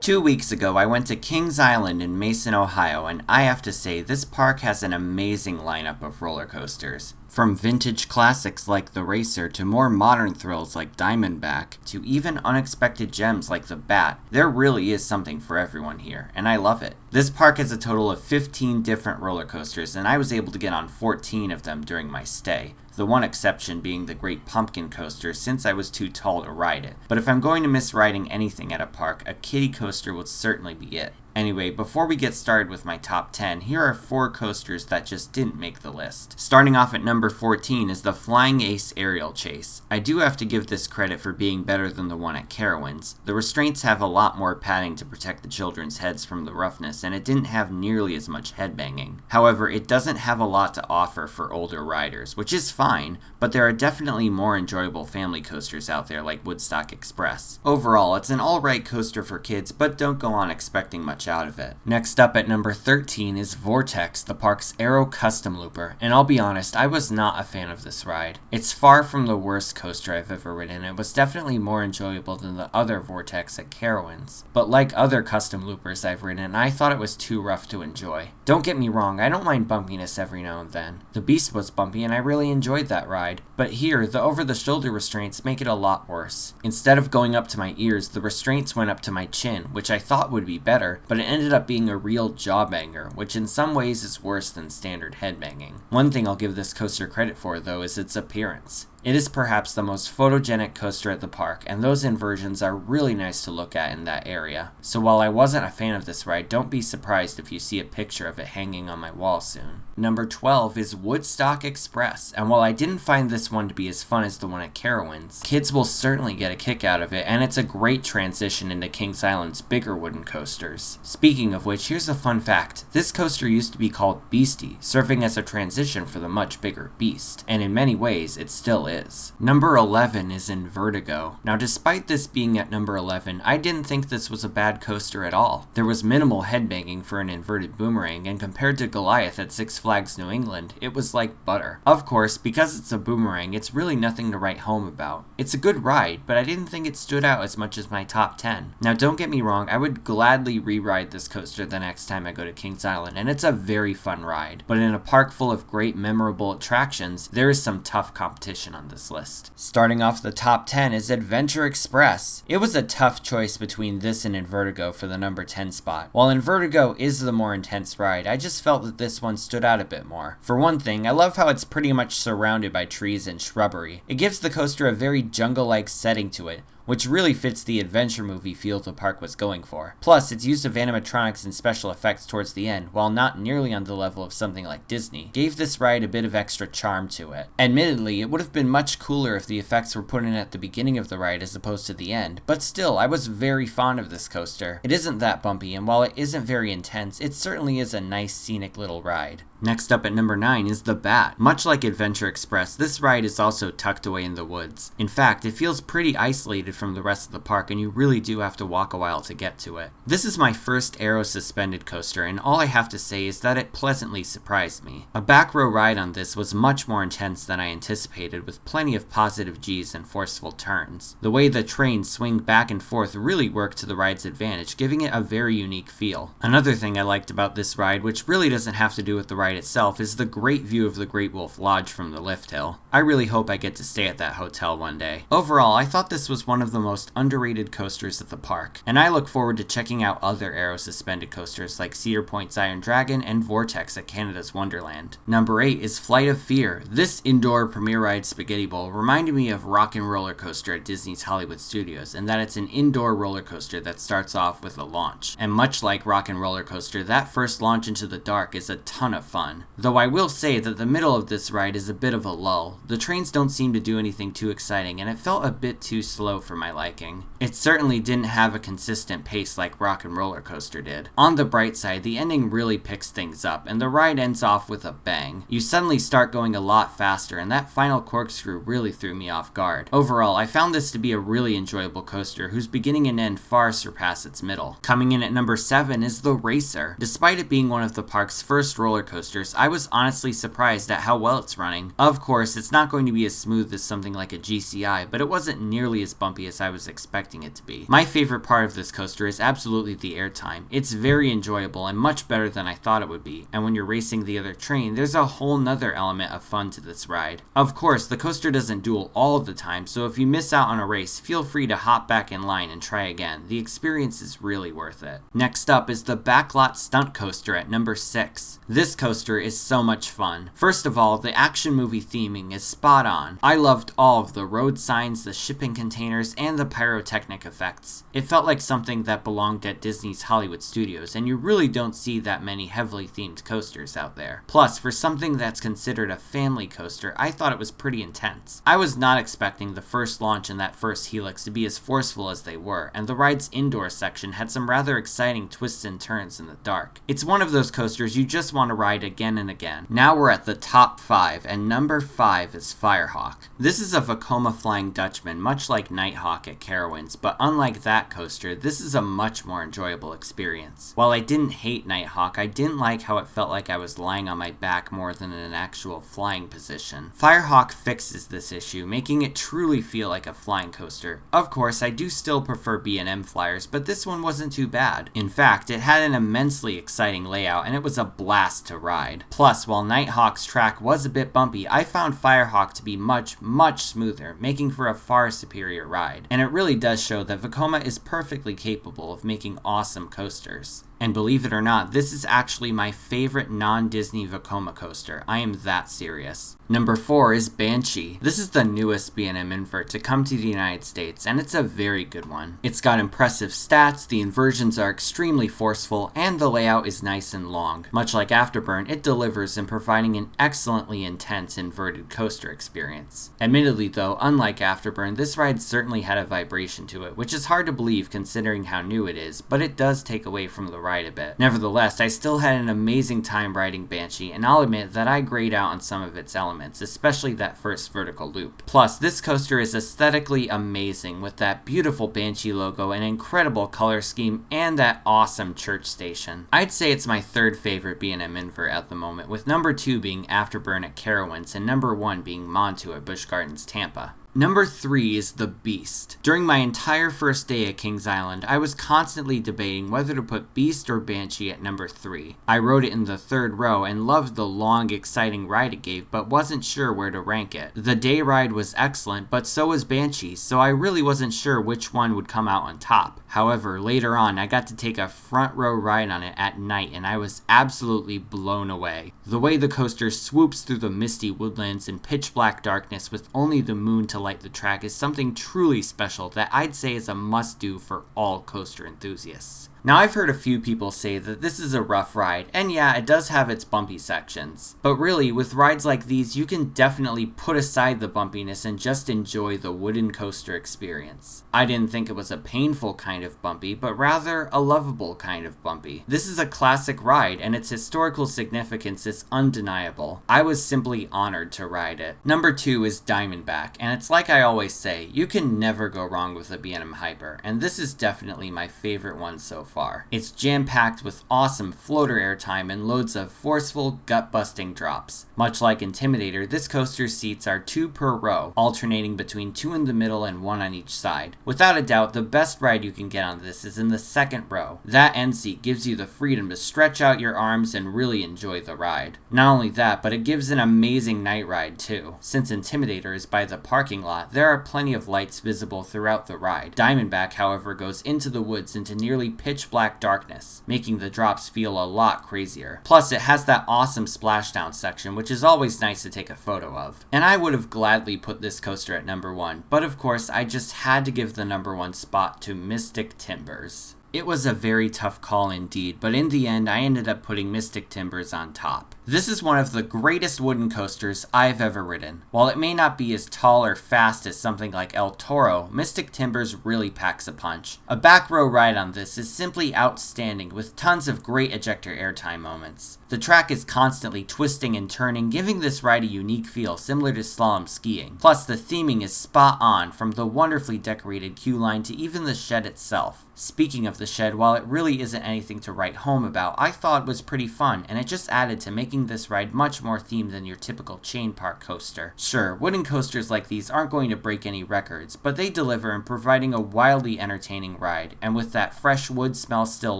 2 weeks ago, I went to Kings Island in Mason, Ohio, and I have to say, this park has an amazing lineup of roller coasters. From vintage classics like the Racer to more modern thrills like Diamondback to even unexpected gems like the Bat, there really is something for everyone here, and I love it. This park has a total of 15 different roller coasters, and I was able to get on 14 of them during my stay. The one exception being the Great Pumpkin Coaster since I was too tall to ride it. But if I'm going to miss riding anything at a park, a kiddie coaster would certainly be it. Anyway, before we get started with my top 10, here are 4 coasters that just didn't make the list. Starting off at number 14 is the Flying Ace Aerial Chase. I do have to give this credit for being better than the one at Carowinds. The restraints have a lot more padding to protect the children's heads from the roughness, and it didn't have nearly as much headbanging. However, it doesn't have a lot to offer for older riders, which is fine, but there are definitely more enjoyable family coasters out there like Woodstock Express. Overall, it's an alright coaster for kids, but don't go on expecting much out of it. Next up at number 13 is Vortex, the park's Aero Custom Looper, and I'll be honest, I was not a fan of this ride. It's far from the worst coaster I've ever ridden. It was definitely more enjoyable than the other Vortex at Carowinds, but like other custom loopers I've ridden, I thought it was too rough to enjoy. Don't get me wrong, I don't mind bumpiness every now and then. The Beast was bumpy and I really enjoyed that ride, but here, the over-the-shoulder restraints make it a lot worse. Instead of going up to my ears, the restraints went up to my chin, which I thought would be better, but it ended up being a real jaw banger, which in some ways is worse than standard headbanging. One thing I'll give this coaster credit for, though, is its appearance. It is perhaps the most photogenic coaster at the park, and those inversions are really nice to look at in that area. So while I wasn't a fan of this ride, don't be surprised if you see a picture of it hanging on my wall soon. Number 12 is Woodstock Express, and while I didn't find this one to be as fun as the one at Carowinds, kids will certainly get a kick out of it, and it's a great transition into Kings Island's bigger wooden coasters. Speaking of which, here's a fun fact. This coaster used to be called Beastie, serving as a transition for the much bigger Beast, and in many ways, it still is. Number 11 is Invertigo. Now, despite this being at number 11, I didn't think this was a bad coaster at all. There was minimal headbanging for an inverted boomerang, and compared to Goliath at Six Flags New England, it was like butter. Of course, because it's a boomerang, it's really nothing to write home about. It's a good ride, but I didn't think it stood out as much as my top 10. Now, don't get me wrong, I would gladly re-ride this coaster the next time I go to Kings Island, and it's a very fun ride. But in a park full of great memorable attractions, there is some tough competition on this list. Starting off the top 10 is Adventure Express. It was a tough choice between this and Invertigo for the number 10 spot. While Invertigo is the more intense ride, I just felt that this one stood out a bit more. For one thing, I love how it's pretty much surrounded by trees and shrubbery. It gives the coaster a very jungle-like setting to it, which really fits the adventure movie feel the park was going for. Plus, its use of animatronics and special effects towards the end, while not nearly on the level of something like Disney, gave this ride a bit of extra charm to it. Admittedly, it would have been much cooler if the effects were put in at the beginning of the ride as opposed to the end, but still, I was very fond of this coaster. It isn't that bumpy, and while it isn't very intense, it certainly is a nice scenic little ride. Next up at number 9 is the Bat. Much like Adventure Express, this ride is also tucked away in the woods. In fact, it feels pretty isolated from the rest of the park, and you really do have to walk a while to get to it. This is my first aero suspended coaster, and all I have to say is that it pleasantly surprised me. A back row ride on this was much more intense than I anticipated, with plenty of positive G's and forceful turns. The way the trains swing back and forth really worked to the ride's advantage, giving it a very unique feel. Another thing I liked about this ride, which really doesn't have to do with the ride itself, is the great view of the Great Wolf Lodge from the lift hill. I really hope I get to stay at that hotel one day. Overall, I thought this was one of the most underrated coasters at the park, and I look forward to checking out other aero suspended coasters like Cedar Point's Iron Dragon and Vortex at Canada's Wonderland. Number 8 is Flight of Fear. This indoor premiere ride spaghetti bowl reminded me of Rock and Roller Coaster at Disney's Hollywood Studios, in that it's an indoor roller coaster that starts off with a launch. And much like Rock and Roller Coaster, that first launch into the dark is a ton of fun. Though I will say that the middle of this ride is a bit of a lull. The trains don't seem to do anything too exciting, and it felt a bit too slow for my liking. It certainly didn't have a consistent pace like Rock and Roller Coaster did. On the bright side, the ending really picks things up, and the ride ends off with a bang. You suddenly start going a lot faster, and that final corkscrew really threw me off guard. Overall, I found this to be a really enjoyable coaster whose beginning and end far surpass its middle. Coming in at number 7 is the Racer. Despite it being one of the park's first roller coasters, coasters, I was honestly surprised at how well it's running. Of course, it's not going to be as smooth as something like a GCI, but it wasn't nearly as bumpy as I was expecting it to be. My favorite part of this coaster is absolutely the airtime. It's very enjoyable and much better than I thought it would be, and when you're racing the other train, there's a whole nother element of fun to this ride. Of course, the coaster doesn't duel all of the time, so if you miss out on a race, feel free to hop back in line and try again. The experience is really worth it. Next up is the Backlot Stunt coaster at number 6. This coaster is so much fun. First of all, the action movie theming is spot on. I loved all of the road signs, the shipping containers, and the pyrotechnic effects. It felt like something that belonged at Disney's Hollywood Studios, and you really don't see that many heavily themed coasters out there. Plus, for something that's considered a family coaster, I thought it was pretty intense. I was not expecting the first launch and that first helix to be as forceful as they were, and the ride's indoor section had some rather exciting twists and turns in the dark. It's one of those coasters you just want to ride again and again. Now we're at the top 5, and number 5 is Firehawk. This is a Vekoma Flying Dutchman, much like Nighthawk at Carowinds, but unlike that coaster, this is a much more enjoyable experience. While I didn't hate Nighthawk, I didn't like how it felt like I was lying on my back more than in an actual flying position. Firehawk fixes this issue, making it truly feel like a flying coaster. Of course, I do still prefer B&M flyers, but this one wasn't too bad. In fact, it had an immensely exciting layout, and it was a blast to ride. Plus, while Nighthawk's track was a bit bumpy, I found Firehawk to be much smoother, making for a far superior ride. And it really does show that Vekoma is perfectly capable of making awesome coasters. And believe it or not, this is actually my favorite non-Disney Vekoma coaster. I am that serious. Number 4 is Banshee. This is the newest B&M invert to come to the United States, and it's a very good one. It's got impressive stats, the inversions are extremely forceful, and the layout is nice and long. Much like Afterburn, it delivers in providing an excellently intense inverted coaster experience. Admittedly though, unlike Afterburn, this ride certainly had a vibration to it, which is hard to believe considering how new it is, but it does take away from the ride a bit. Nevertheless, I still had an amazing time riding Banshee, and I'll admit that I grayed out on some of its elements, especially that first vertical loop. Plus, this coaster is aesthetically amazing with that beautiful Banshee logo, an incredible color scheme, and that awesome church station. I'd say it's my third favorite B&M invert at the moment, with number 2 being Afterburn at Carowinds and number 1 being Montu at Busch Gardens Tampa. Number 3 is the Beast. During my entire first day at Kings Island, I was constantly debating whether to put Beast or Banshee at number 3. I rode it in the third row and loved the long, exciting ride it gave, but wasn't sure where to rank it. The day ride was excellent, but so was Banshee, so I really wasn't sure which one would come out on top. However, later on, I got to take a front row ride on it at night, and I was absolutely blown away. The way the coaster swoops through the misty woodlands in pitch black darkness with only the moon to light the track is something truly special that I'd say is a must-do for all coaster enthusiasts. Now, I've heard a few people say that this is a rough ride, and yeah, it does have its bumpy sections. But really, with rides like these, you can definitely put aside the bumpiness and just enjoy the wooden coaster experience. I didn't think it was a painful kind of bumpy, but rather a lovable kind of bumpy. This is a classic ride, and its historical significance is undeniable. I was simply honored to ride it. Number 2 is Diamondback, and it's like I always say, you can never go wrong with a B&M Hyper, and this is definitely my favorite one so far. It's jam-packed with awesome floater airtime and loads of forceful, gut-busting drops. Much like Intimidator, this coaster's seats are 2 per row, alternating between 2 in the middle and 1 on each side. Without a doubt, the best ride you can get on this is in the second row. That end seat gives you the freedom to stretch out your arms and really enjoy the ride. Not only that, but it gives an amazing night ride too. Since Intimidator is by the parking lot, there are plenty of lights visible throughout the ride. Diamondback, however, goes into the woods into nearly pitch black darkness, making the drops feel a lot crazier. Plus, it has that awesome splashdown section, which is always nice to take a photo of. And I would have gladly put this coaster at number 1, but of course, I just had to give the number 1 spot to Mystic Timbers. It was a very tough call indeed, but in the end, I ended up putting Mystic Timbers on top. This is one of the greatest wooden coasters I've ever ridden. While it may not be as tall or fast as something like El Toro, Mystic Timbers really packs a punch. A back row ride on this is simply outstanding, with tons of great ejector airtime moments. The track is constantly twisting and turning, giving this ride a unique feel similar to slalom skiing. Plus, the theming is spot on, from the wonderfully decorated queue line to even the shed itself. Speaking of the shed, while it really isn't anything to write home about, I thought it was pretty fun, and it just added to making making this ride much more themed than your typical chain park coaster. Sure, wooden coasters like these aren't going to break any records, but they deliver in providing a wildly entertaining ride, and with that fresh wood smell still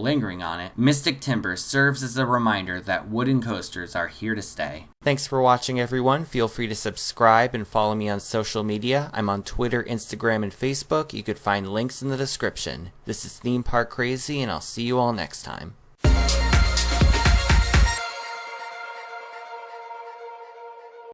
lingering on it, Mystic Timber serves as a reminder that wooden coasters are here to stay. Thanks for watching, everyone. Feel free to subscribe and follow me on social media. I'm on Twitter, Instagram, and Facebook. You could find links in the description. This is Theme Park Crazy, and I'll see you all next time.